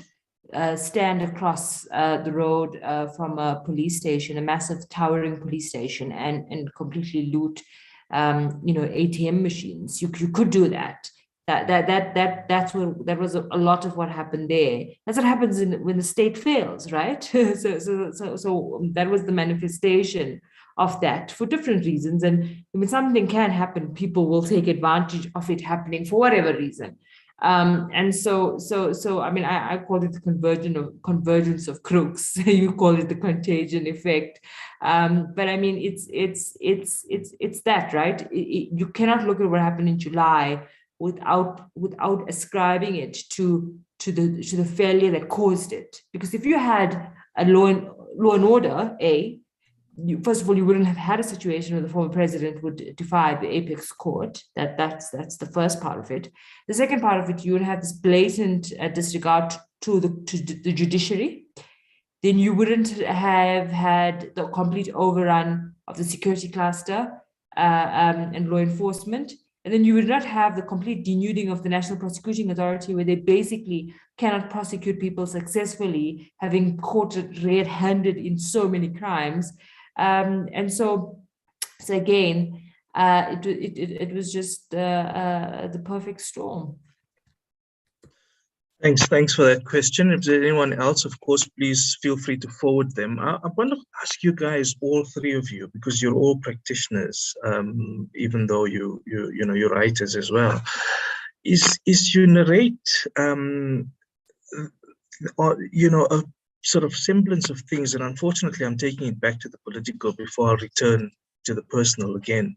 stand across the road from a police station, a massive towering police station, and completely loot, ATM machines. You could do that. That was a lot of what happened there. That's what happens when the state fails, right? so that was the manifestation of that for different reasons. And when something can happen, people will take advantage of it happening for whatever reason. And so I mean, I call it the convergence of crooks. You call it the contagion effect. But I mean, it's that, right? You cannot look at what happened in July without ascribing it to the failure that caused it. Because if you had a law and order, first of all, you wouldn't have had a situation where the former president would defy the apex court. That's the first part of it. The second part of it, you would have this blatant disregard to the judiciary. Then you wouldn't have had the complete overrun of the security cluster and law enforcement. And then you would not have the complete denuding of the National Prosecuting Authority, where they basically cannot prosecute people successfully, having caught it red-handed in so many crimes. And so again, it was just the perfect storm. Thanks for that question. If there's anyone else, of course, please feel free to forward them. I want to ask you guys, all three of you, because you're all practitioners, even though you're writers as well. Is you narrate, a sort of semblance of things, and unfortunately, I'm taking it back to the political before I return to the personal again.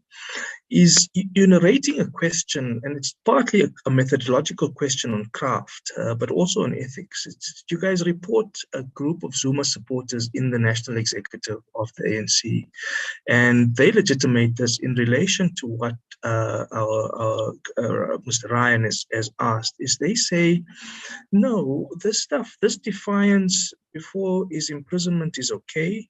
Is you're narrating a question, and it's partly a methodological question on craft, but also on ethics. You guys report a group of Zuma supporters in the national executive of the ANC, and they legitimate this in relation to what our Mr. Ryan has asked. Is they say, no, this defiance before his imprisonment is okay.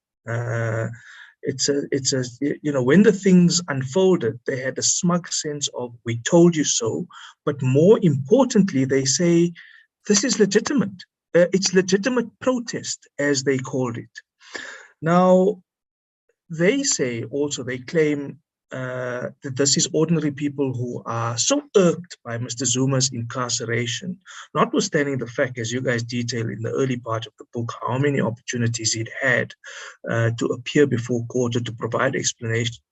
When the things unfolded, they had a smug sense of, we told you so, but more importantly, they say, this is legitimate. It's legitimate protest, as they called it. Now, they say also, they claim that this is ordinary people who are so irked by Mr. Zuma's incarceration, notwithstanding the fact, as you guys detail in the early part of the book, how many opportunities he'd had to appear before court or to provide explanation.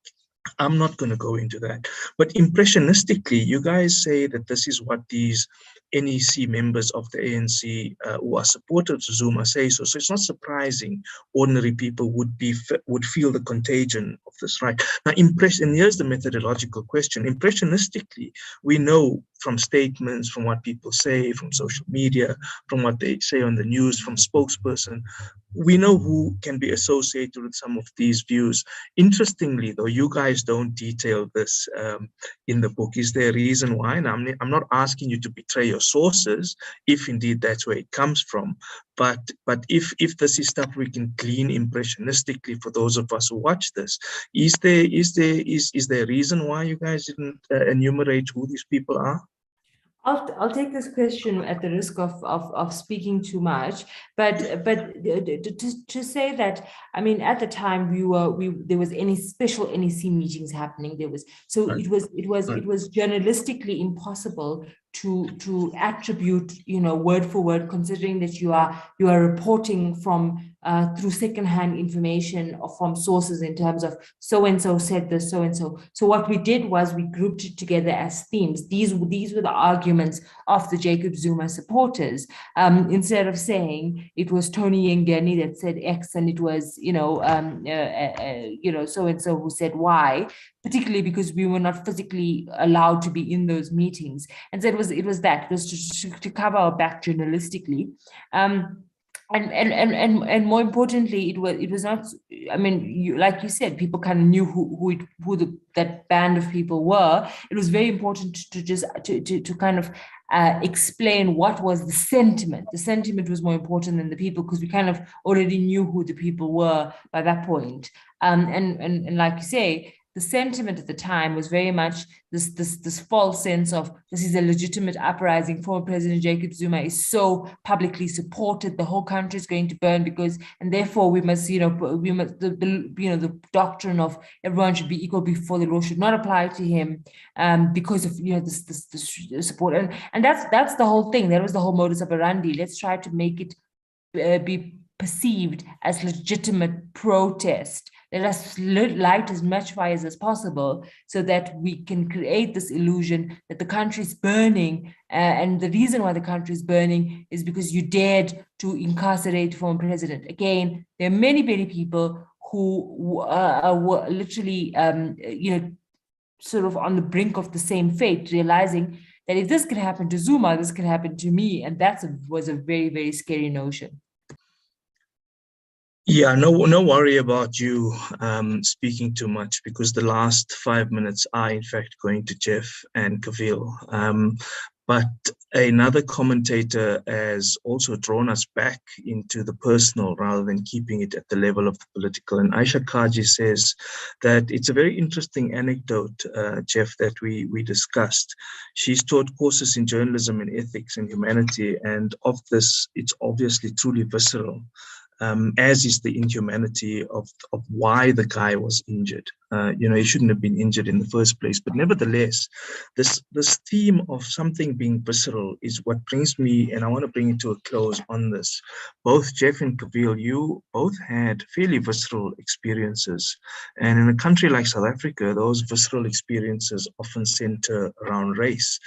I'm not going to go into that. But impressionistically, you guys say that this is what these NEC members of the ANC who are supporters of Zuma say so. So it's not surprising ordinary people would feel the contagion of this, right? Now, and here's the methodological question. Impressionistically, we know from statements, from what people say, from social media, from what they say on the news, from spokesperson, we know who can be associated with some of these views. Interestingly, though, you guys don't detail this in the book. Is there a reason why? And I'm not asking you to betray your sources, if indeed that's where it comes from. But if this is stuff we can glean impressionistically for those of us who watch this, is there a reason why you guys didn't enumerate who these people are? I'll take this question at the risk of speaking too much, but to say that, I mean, at the time there was any special NEC meetings happening. It was journalistically impossible to attribute, word for word, considering that you are reporting from through secondhand information or from sources in terms of so and so said this, so and so. So what we did was we grouped it together as themes. These were the arguments of the Jacob Zuma supporters. Instead of saying it was Tony Ngeni that said X and it was so and so who said Y, particularly because we were not physically allowed to be in those meetings. And so it was to cover our back journalistically. And more importantly, it was not. I mean, like you said, people kind of knew who that band of people were. It was very important to kind of explain what was the sentiment. The sentiment was more important than the people, because we kind of already knew who the people were by that point. And like you say, the sentiment at the time was very much this false sense of this is a legitimate uprising. Former President Jacob Zuma is so publicly supported, the whole country is going to burn and therefore we must, the doctrine of everyone should be equal before the law should not apply to him because of this support. And that's the whole thing. That was the whole modus operandi. Let's try to make it be perceived as legitimate protest. let us light as much fires as possible so that we can create this illusion that the country is burning. And the reason why the country is burning is because you dared to incarcerate former president. Again, there are many, many people who were literally, sort of on the brink of the same fate, realizing that if this could happen to Zuma, this could happen to me. And that was a very, very scary notion. Yeah, no worry about you speaking too much, because the last 5 minutes are in fact going to Jeff and Kaveel. But another commentator has also drawn us back into the personal rather than keeping it at the level of the political. And Aisha Kaji says that it's a very interesting anecdote, Jeff, that we discussed. She's taught courses in journalism and ethics and humanity, and of this, it's obviously truly visceral. As is the inhumanity of why the guy was injured. He shouldn't have been injured in the first place. But nevertheless, this theme of something being visceral is what brings me, and I want to bring it to a close on this. Both Jeff and Kaveel, you both had fairly visceral experiences. And in a country like South Africa, those visceral experiences often center around race.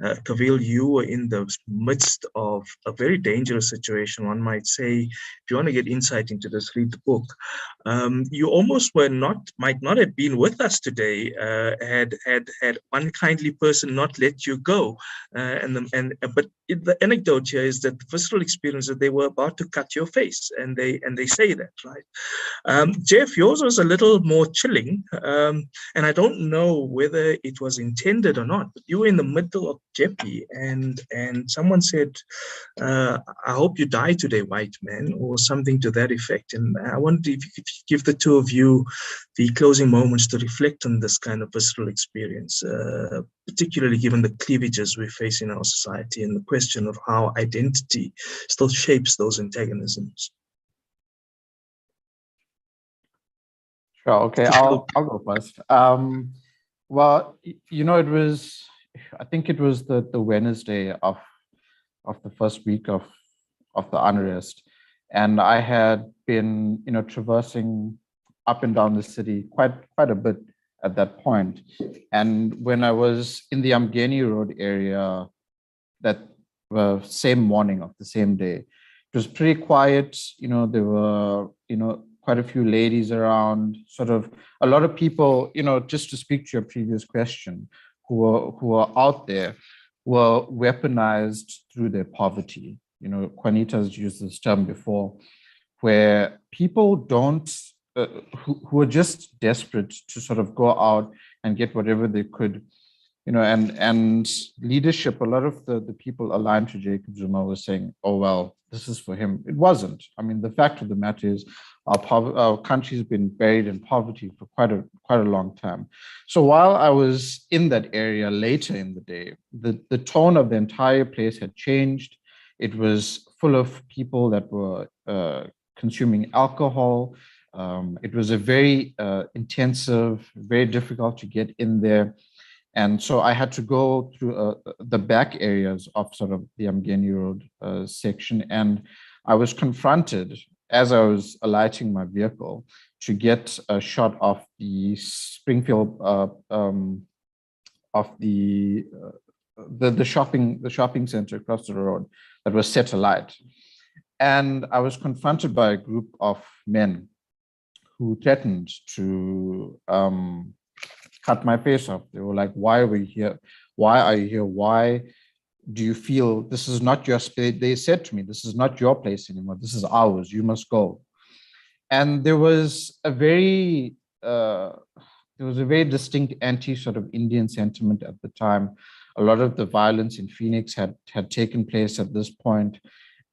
Kaveel, you were in the midst of a very dangerous situation, one might say. If you want to get insight into this, read the book. You almost might not have been with us today had one kindly person not let you go. But the anecdote here is that the visceral experience that they were about to cut your face, and they say that, right? Jeff, yours was a little more chilling, and I don't know whether it was intended or not, but you were in the middle of Jeopardy, and someone said, "I hope you die today, white man," or something to that effect. And I wondered if you could give the two of you the closing moments to reflect on this kind of visceral experience, particularly given the cleavages we face in our society and the question of how identity still shapes those antagonisms. Sure. Okay, I'll go first. Well, I think it was the Wednesday of the first week of the unrest, and I had been traversing up and down the city quite a bit at that point. And when I was in the Umgeni Road area that same morning of the same day, it was pretty quiet. There were quite a few ladies around, sort of a lot of people, just to speak to your previous question, who are out there, were weaponized through their poverty. Qaanitah has used this term before, where people who are just desperate to sort of go out and get whatever they could, and leadership, a lot of the people aligned to Jacob Zuma were saying, oh, well, this is for him. It wasn't. I mean, the fact of the matter is our country's been buried in poverty for quite a long time. So while I was in that area later in the day, the tone of the entire place had changed. It was full of people that were consuming alcohol. It was a very intensive, very difficult to get in there. And so I had to go through the back areas of sort of the Umgeni Road section. And I was confronted as I was alighting my vehicle to get a shot of the Springfield, of the shopping center across the road that was set alight. And I was confronted by a group of men who threatened to cut my face off. They were like, why are we here? Why are you here? Why do you feel this is not your space? They said to me, this is not your place anymore. This is ours. You must go. And there was a very distinct anti sort of Indian sentiment at the time. A lot of the violence in Phoenix had taken place at this point.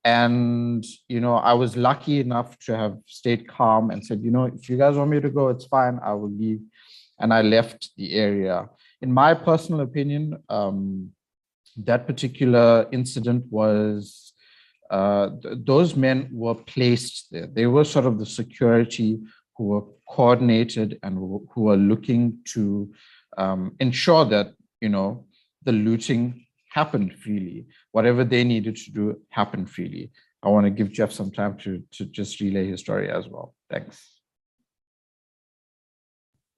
And, I was lucky enough to have stayed calm and said, if you guys want me to go, it's fine, I will leave. And I left the area. In my personal opinion, that particular incident was, those men were placed there. They were sort of the security who were coordinated and who were looking to ensure that, the looting happened freely. Whatever they needed to do happened freely. I want to give Jeff some time to just relay his story as well. Thanks.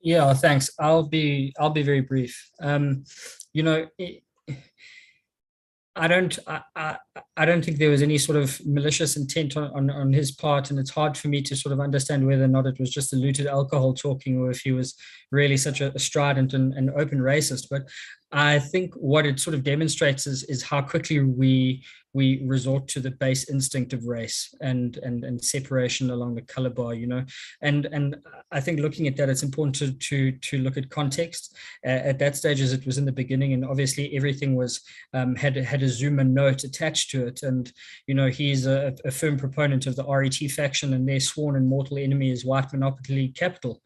Yeah, thanks. I'll be very brief. You know, I don't think there was any sort of malicious intent on his part, and it's hard for me to sort of understand whether or not it was just diluted alcohol talking, or if he was really such a strident and open racist. But I think what it sort of demonstrates is how quickly we resort to the base instinct of race and separation along the color bar, you know. And I think looking at that, it's important to look at context. At that stage, as it was in the beginning, and obviously everything was had a Zuma note attached to it. And, you know, he's a firm proponent of the RET faction, and their sworn and mortal enemy is white monopoly capital.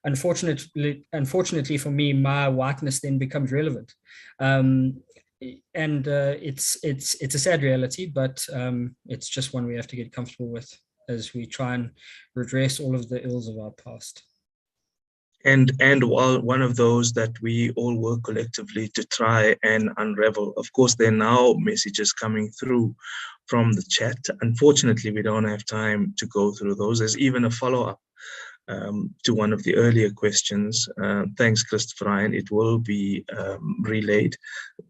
Unfortunately for me, my whiteness then becomes relevant. It's a sad reality, but it's just one we have to get comfortable with as we try and redress all of the ills of our past. And while one of those that we all work collectively to try and unravel. Of course, there are now messages coming through from the chat. Unfortunately, we don't have time to go through those. There's even a follow-up to one of the earlier questions. Thanks, Christopher Ryan. It will be relayed.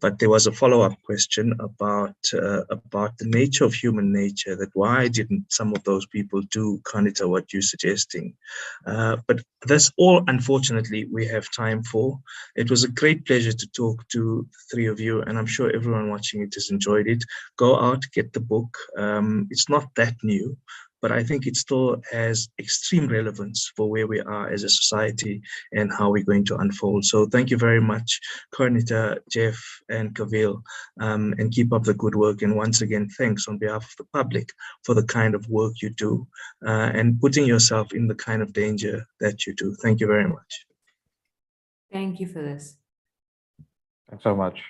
But there was a follow-up question about the nature of human nature, that why didn't some of those people do, Qaanitah, what you're suggesting? But that's all, unfortunately, we have time for. It was a great pleasure to talk to the three of you, and I'm sure everyone watching it has enjoyed it. Go out, get the book. It's not that new, but I think it still has extreme relevance for where we are as a society and how we're going to unfold. So thank you very much, Qaanitah, Jeff, and Kaveel, and keep up the good work. And once again, thanks on behalf of the public for the kind of work you do and putting yourself in the kind of danger that you do. Thank you very much. Thank you for this. Thanks so much.